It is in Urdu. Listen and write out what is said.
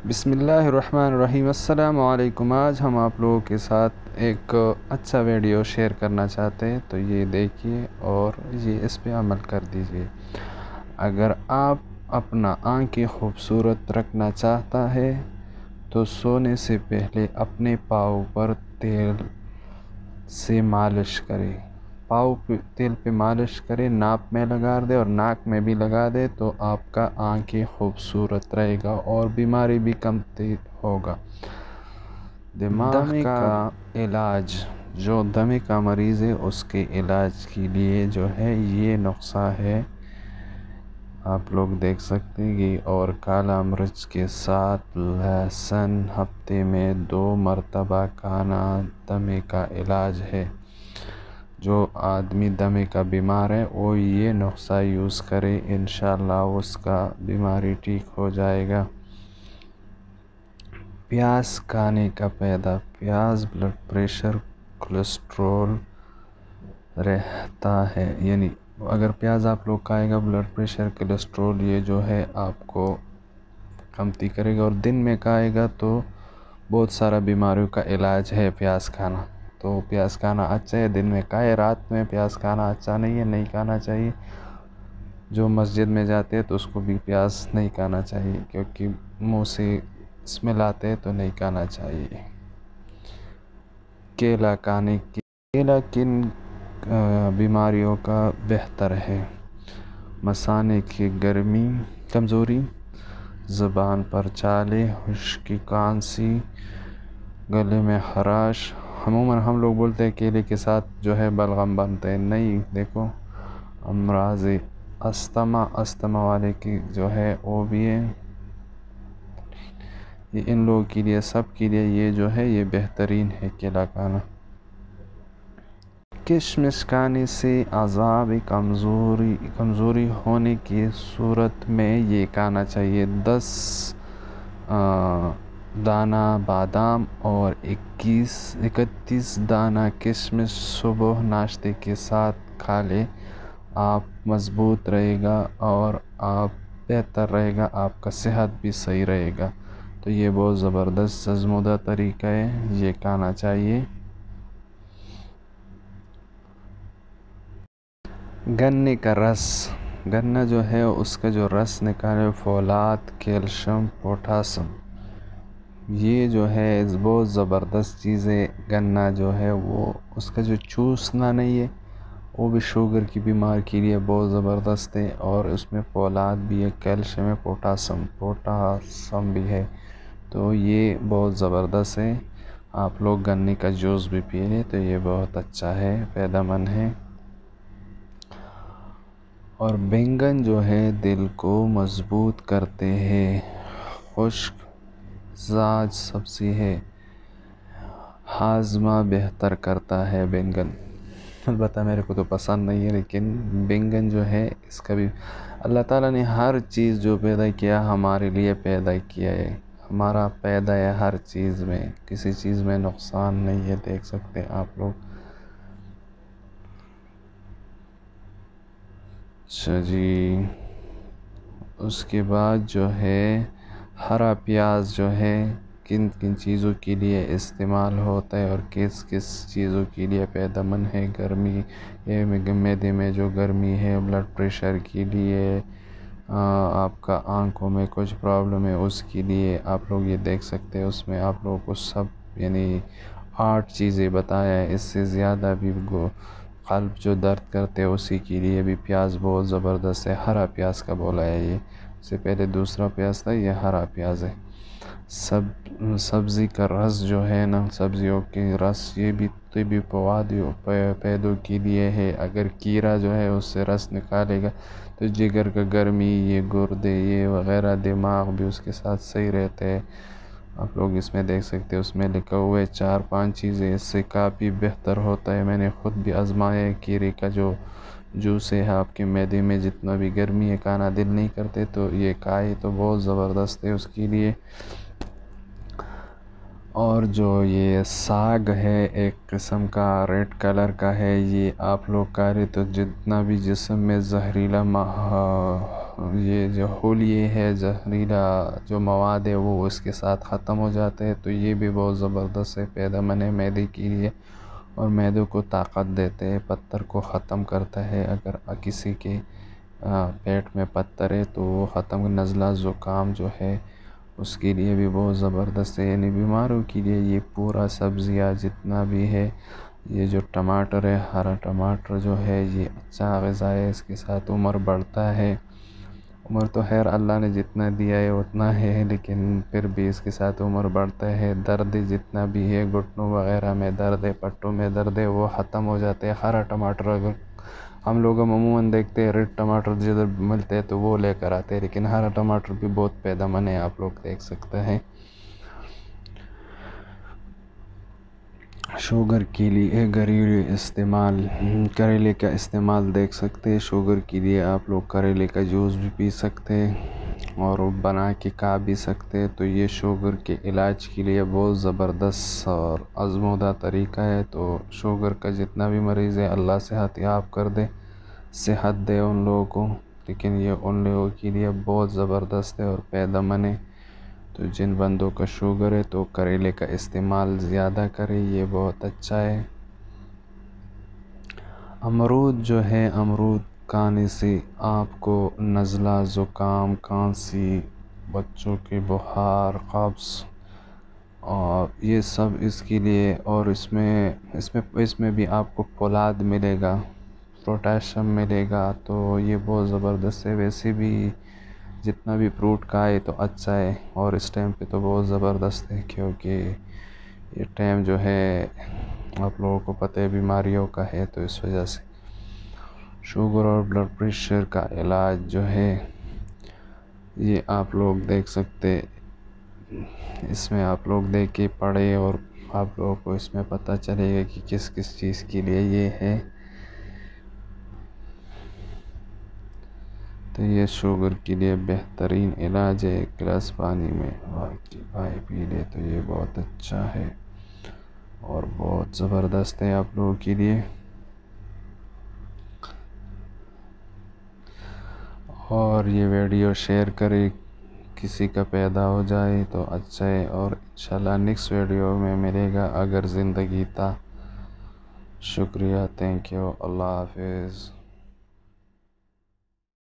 بسم اللہ الرحمن الرحیم۔ السلام علیکم۔ آج ہم آپ لوگوں کے ساتھ ایک اچھا ویڈیو شیئر کرنا چاہتے ہیں، تو یہ دیکھیے اور اس پہ عمل کر دیجیے۔ اگر آپ اپنا آنکھیں خوبصورت رکھنا چاہتا ہے تو سونے سے پہلے اپنے پاؤں پر تیل سے مالش کرے، پاؤں پہ تیل پہ مالش کرے، ناک میں لگا دے اور ناک میں بھی لگا دے تو آپ کا آنکھیں خوبصورت رہے گا اور بیماری بھی کم ہوگا۔ دمے کا علاج، جو دمے کا مریض ہے اس کے علاج کے لیے جو ہے یہ نسخہ ہے، آپ لوگ دیکھ سکتے ہیں کہ اور کالا مرچ کے ساتھ لہسن ہفتے میں 2 مرتبہ کھانا دمے کا علاج ہے۔ جو آدمی دمے کا بیمار ہے وہ یہ نسخہ یوز کرے، انشاءاللہ اس کا بیماری ٹھیک ہو جائے گا۔ پیاز کھانے کا فائدہ، پیاز بلڈ پریشر، کولیسٹرول رہتا ہے، یعنی اگر پیاز آپ لوگ کھائے گا بلڈ پریشر، کولیسٹرول یہ جو ہے آپ کو کمتی کرے گا، اور دن میں کھائے گا تو بہت سارا بیماریوں کا علاج ہے پیاز کھانا۔ تو پیاز کھانا اچھا ہے، دن میں کھائے، رات میں پیاز کھانا اچھا نہیں ہے، نہیں کھانا چاہیے۔ جو مسجد میں جاتے ہیں تو اس کو بھی پیاز نہیں کھانا چاہیے کیونکہ منہ سے اسمیل آتے ہیں، تو نہیں کھانا چاہیے۔ کیلا کھانے کی، کیلا کن بیماریوں کا بہتر ہے؟ مثانے کی کمزوری، زبان پر چھالے، خشکی، کھانسی، گلے میں خراش۔ عموماً ہم لوگ بولتے ہیں کیلے کے ساتھ جو ہے بلغم بنتے ہیں، نہیں، دیکھو امراض استما والے کی جو ہے وہ بھی ہے، یہ ان لوگوں کے لیے، سب کے لیے یہ جو ہے یہ بہترین ہے کیلا کھانا۔ کشمش کھانے سے اعصاب کمزوری ہونے کی صورت میں یہ کھانا چاہیے۔ 10 دانہ بادام اور 31 دانہ کشمش صبح ناشتے کے ساتھ کھا لیں، آپ مضبوط رہے گا اور آپ بہتر رہے گا، آپ کا صحت بھی صحیح رہے گا۔ تو یہ بہت زبردست آزمودہ طریقہ ہے، یہ کھانا چاہیے۔ گنے کا رس، گنا جو ہے اس کا جو رس نکالے، فولاد، کیلشیم، پوٹاسیم، یہ جو ہے بہت زبردست چیز ہے۔ گنا جو ہے وہ اس کا جو چوسنا نہیں ہے وہ بھی شوگر کی بیمار کے لیے بہت زبردست ہے، اور اس میں فولاد بھی ہے، کیلشیم ہے، پوٹاسیم بھی ہے، تو یہ بہت زبردست ہے۔ آپ لوگ گنے کا جوس بھی پی لیں تو یہ بہت اچھا ہے، فائدہ مند ہے۔ اور بینگن جو ہے دل کو مضبوط کرتے ہیں، خشک مزاج سبزی ہے، ہاضمہ بہتر کرتا ہے بینگن۔ البتہ میرے کو تو پسند نہیں ہے، لیکن بینگن جو ہے اس کا بھی اللہ تعالیٰ نے ہر چیز جو پیدا کیا ہمارے لیے پیدا کیا ہے، ہمارا پیدا ہے ہر چیز میں، کسی چیز میں نقصان نہیں ہے، دیکھ سکتے ہیں آپ لوگ۔ اچھا جی، اس کے بعد جو ہے ہرا پیاز جو ہے کن کن چیزوں کے لیے استعمال ہوتا ہے اور کس کس چیزوں کے لیے فائدہ مند ہے؟ گرمی، معدے میں جو گرمی ہے، بلڈ پریشر کے لیے، آپ کا آنکھوں میں کچھ پرابلم ہے اس کے لیے آپ لوگ یہ دیکھ سکتے ہیں، اس میں آپ لوگوں کو سب یعنی 8 چیزیں بتایا ہے، اس سے زیادہ بھی قلب جو درد کرتے ہیں اسی کے لیے بھی پیاز بہت زبردست ہے۔ ہرا پیاز کا بولا ہے، یہ اس سے پہلے دوسرا پیاز تھا، یہ ہرا پیاز ہے۔ سبزی کا رس جو ہے نا، سبزیوں کے رس، یہ بھی طبی فائدوں کے لیے ہے۔ اگر کیڑا جو ہے اس سے رس نکالے گا تو جگر کا گرمی، یہ گردے، یہ وغیرہ، دماغ بھی اس کے ساتھ صحیح رہتے ہیں۔ آپ لوگ اس میں دیکھ سکتے ہیں، اس میں لکھا ہوا ہے 4-5 چیزیں، اس سے کافی بہتر ہوتا ہے۔ میں نے خود بھی آزمایا ہے، کیڑے کا جو جوس ہے، آپ کے معدے میں جتنا بھی گرمی ہے، کھانا دل نہیں کرتے تو یہ کھائے تو بہت زبردست ہے اس کے لیے۔ اور جو یہ ساگ ہے ایک قسم کا ریڈ کلر کا ہے، یہ آپ لوگ کھا رہے تو جتنا بھی جسم میں زہریلا یہ جو ہولیے ہے زہریلا جو مواد ہے وہ اس کے ساتھ ختم ہو جاتے ہیں، تو یہ بھی بہت زبردست ہے فائدہ مند ہے معدے کے لیے، اور معدے کو طاقت دیتے ہیں، پتھر کو ختم کرتا ہے۔ اگر کسی کے پیٹ میں پتھر ہے تو وہ ختم، نزلہ زکام جو ہے اس کے لیے بھی بہت زبردست ہے، یعنی بیماروں کے لیے یہ پورا سبزیاں جتنا بھی ہے، یہ جو ٹماٹر ہے، ہرا ٹماٹر جو ہے یہ اچھا غذا ہے، اس کے ساتھ عمر بڑھتا ہے۔ عمر تو خیر اللہ نے جتنا دیا ہے اتنا ہے، لیکن پھر بھی اس کے ساتھ عمر بڑھتا ہے۔ درد جتنا بھی ہے، گھٹنوں وغیرہ میں درد ہے، پٹوں میں درد ہے، وہ ختم ہو جاتے ہیں۔ ہرا ٹماٹر اگر ہم لوگ عموماً دیکھتے ہیں ریڈ ٹماٹر جدھر ملتے ہیں تو وہ لے کر آتے ہیں، لیکن ہرا ٹماٹر بھی بہت فائدہ مند ہے، آپ لوگ دیکھ سکتے ہیں۔ شوگر کے لیے گھریلو استعمال، کریلے کا استعمال دیکھ سکتے ہیں۔ شوگر کے لیے آپ لوگ کریلے کا جوس بھی پی سکتے ہیں اور بنا کے کھا بھی سکتے ہیں، تو یہ شوگر کے علاج کے لیے بہت زبردست اور آزمودہ طریقہ ہے۔ تو شوگر کا جتنا بھی مریض ہے اللہ صحت یاب کر دے، صحت دے ان لوگوں کو، لیکن یہ ان لوگوں کے لیے بہت زبردست ہے اور فائدہ مند ہے۔ تو جن بندوں کا شوگر ہے تو کریلے کا استعمال زیادہ کرے، یہ بہت اچھا ہے۔ امرود جو ہے، امرود کھانے سے آپ کو نزلہ زکام، کھانسی، بچوں کے بخار، قبض اور یہ سب اس کے لیے، اور اس میں بھی آپ کو فولاد ملے گا، پوٹاشیم ملے گا، تو یہ بہت زبردست ہے۔ ویسے بھی جتنا بھی فروٹ کھائے تو اچھا ہے، اور اس ٹائم پہ تو بہت زبردست ہے، کیونکہ یہ ٹائم جو ہے آپ لوگوں کو پتہ ہے بیماریوں کا ہے، تو اس وجہ سے شوگر اور بلڈ پریشر کا علاج جو ہے یہ آپ لوگ دیکھ سکتے، اس میں آپ لوگ دیکھ کے پڑھے اور آپ لوگوں کو اس میں پتہ چلے گا کہ کس کس چیز کے لیے یہ ہے۔ تو یہ شوگر کے لیے بہترین علاج ہے، ایک گلاس پانی میں بھائی پی لے تو یہ بہت اچھا ہے اور بہت زبردست ہے آپ لوگوں کے لیے۔ اور یہ ویڈیو شیئر کرے، کسی کا پیدا ہو جائے تو اچھا ہے، اور انشاءاللہ نیکسٹ ویڈیو میں ملے گا اگر زندگی تا۔ شکریہ، تھینک یو، اللہ حافظ۔